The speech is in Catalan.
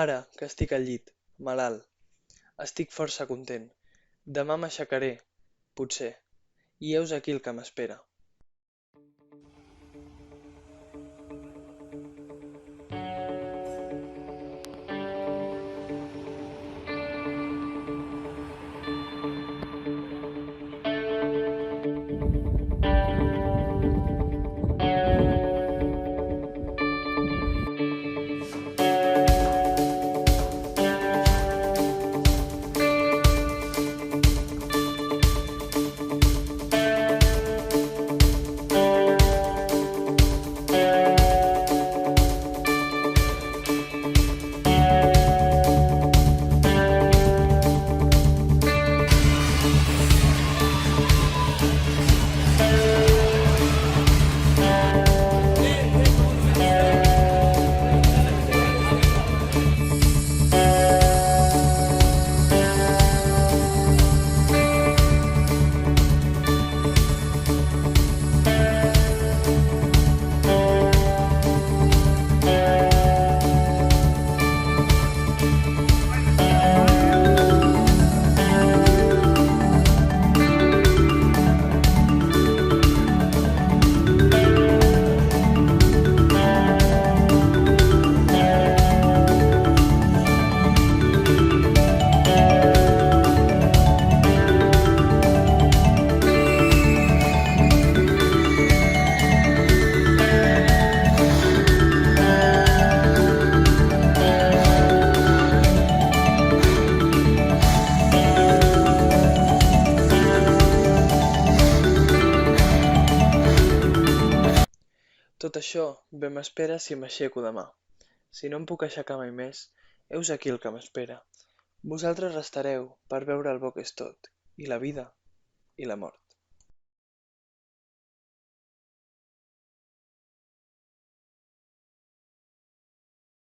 Ara que estic al llit, malalt, estic força content. Demà m'aixecaré, potser, i heus aquí el que m'espera. Tot això bé m'espera si m'aixeco demà. Si no em puc aixecar mai més, heus aquí el que m'espera. Vosaltres restareu per veure el bo que és tot, i la vida, i la mort.